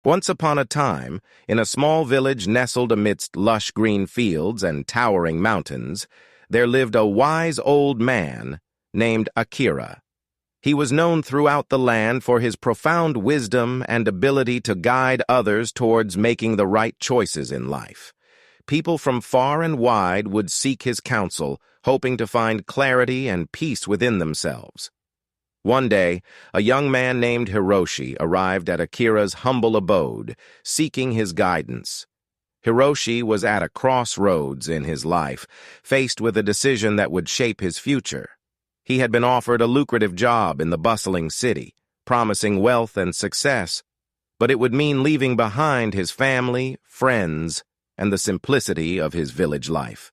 Once upon a time, in a small village nestled amidst lush green fields and towering mountains, there lived a wise old man named Akira. He was known throughout the land for his profound wisdom and ability to guide others towards making the right choices in life. People from far and wide would seek his counsel, hoping to find clarity and peace within themselves. One day, a young man named Hiroshi arrived at Akira's humble abode, seeking his guidance. Hiroshi was at a crossroads in his life, faced with a decision that would shape his future. He had been offered a lucrative job in the bustling city, promising wealth and success, but it would mean leaving behind his family, friends, and the simplicity of his village life.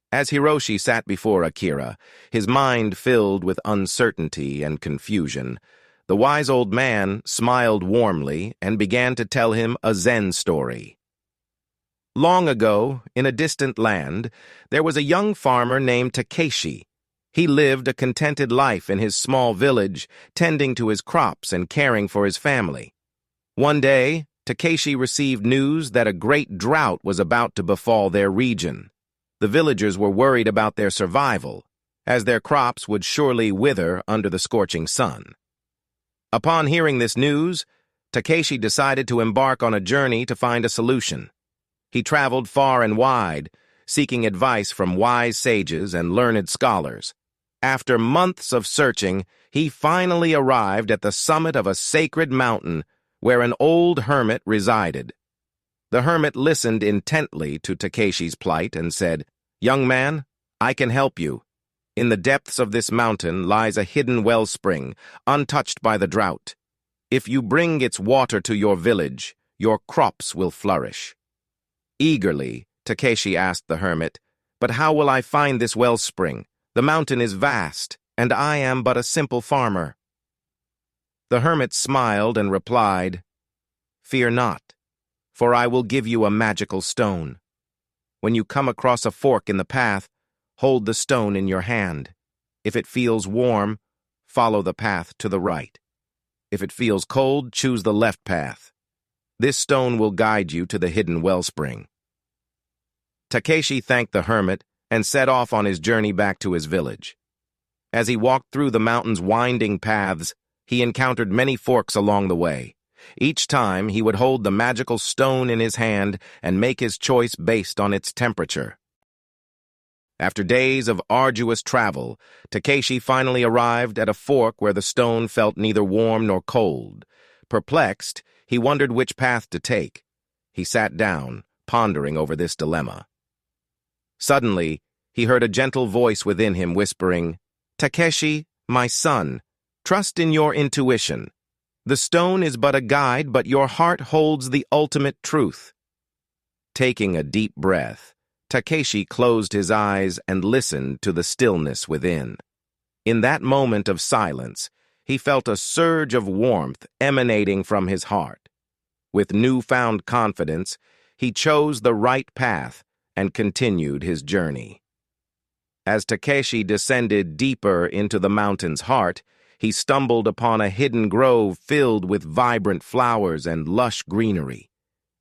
As Hiroshi sat before Akira, his mind filled with uncertainty and confusion, the wise old man smiled warmly and began to tell him a Zen story. Long ago, in a distant land, there was a young farmer named Takeshi. He lived a contented life in his small village, tending to his crops and caring for his family. One day, Takeshi received news that a great drought was about to befall their region. The villagers were worried about their survival, as their crops would surely wither under the scorching sun. Upon hearing this news, Takeshi decided to embark on a journey to find a solution. He traveled far and wide, seeking advice from wise sages and learned scholars. After months of searching, he finally arrived at the summit of a sacred mountain where an old hermit resided. The hermit listened intently to Takeshi's plight and said, "Young man, I can help you. In the depths of this mountain lies a hidden wellspring, untouched by the drought. If you bring its water to your village, your crops will flourish." Eagerly, Takeshi asked the hermit, "But how will I find this wellspring? The mountain is vast, and I am but a simple farmer." The hermit smiled and replied, "Fear not, for I will give you a magical stone. When you come across a fork in the path, hold the stone in your hand. If it feels warm, follow the path to the right. If it feels cold, choose the left path. This stone will guide you to the hidden wellspring." Takeshi thanked the hermit and set off on his journey back to his village. As he walked through the mountain's winding paths, he encountered many forks along the way. Each time, he would hold the magical stone in his hand and make his choice based on its temperature. After days of arduous travel, Takeshi finally arrived at a fork where the stone felt neither warm nor cold. Perplexed, he wondered which path to take. He sat down, pondering over this dilemma. Suddenly, he heard a gentle voice within him whispering, "Takeshi, my son, trust in your intuition. The stone is but a guide, but your heart holds the ultimate truth." Taking a deep breath, Takeshi closed his eyes and listened to the stillness within. In that moment of silence, he felt a surge of warmth emanating from his heart. With newfound confidence, he chose the right path and continued his journey. As Takeshi descended deeper into the mountain's heart, he stumbled upon a hidden grove filled with vibrant flowers and lush greenery.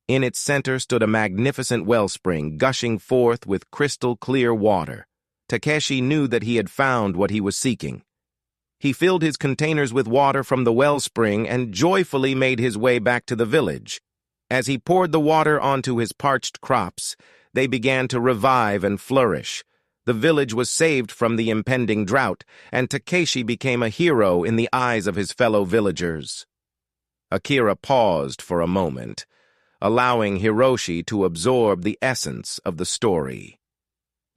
In its center stood a magnificent wellspring gushing forth with crystal-clear water. Takeshi knew that he had found what he was seeking. He filled his containers with water from the wellspring and joyfully made his way back to the village. As he poured the water onto his parched crops, they began to revive and flourish. The village was saved from the impending drought, and Takeshi became a hero in the eyes of his fellow villagers. Akira paused for a moment, allowing Hiroshi to absorb the essence of the story.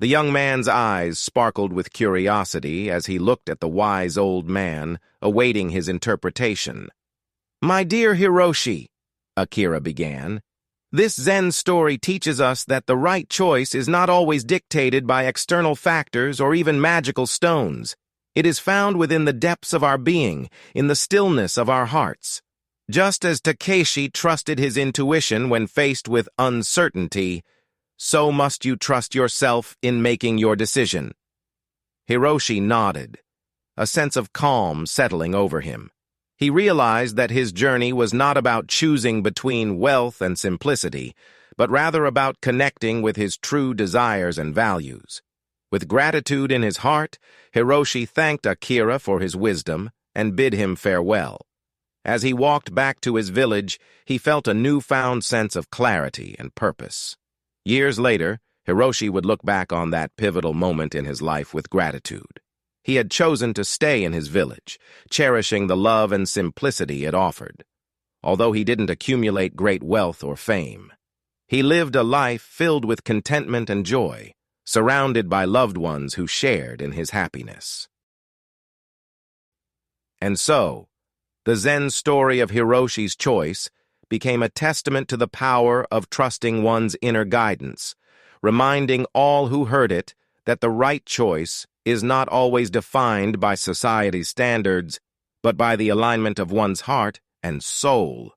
The young man's eyes sparkled with curiosity as he looked at the wise old man, awaiting his interpretation. "My dear Hiroshi," Akira began, "this Zen story teaches us that the right choice is not always dictated by external factors or even magical stones. It is found within the depths of our being, in the stillness of our hearts. Just as Takeshi trusted his intuition when faced with uncertainty, so must you trust yourself in making your decision." Hiroshi nodded, a sense of calm settling over him. He realized that his journey was not about choosing between wealth and simplicity, but rather about connecting with his true desires and values. With gratitude in his heart, Hiroshi thanked Akira for his wisdom and bid him farewell. As he walked back to his village, he felt a newfound sense of clarity and purpose. Years later, Hiroshi would look back on that pivotal moment in his life with gratitude. He had chosen to stay in his village, cherishing the love and simplicity it offered. Although he didn't accumulate great wealth or fame, he lived a life filled with contentment and joy, surrounded by loved ones who shared in his happiness. And so, the Zen story of Hiroshi's choice became a testament to the power of trusting one's inner guidance, reminding all who heard it that the right choice is not always defined by society's standards, but by the alignment of one's heart and soul.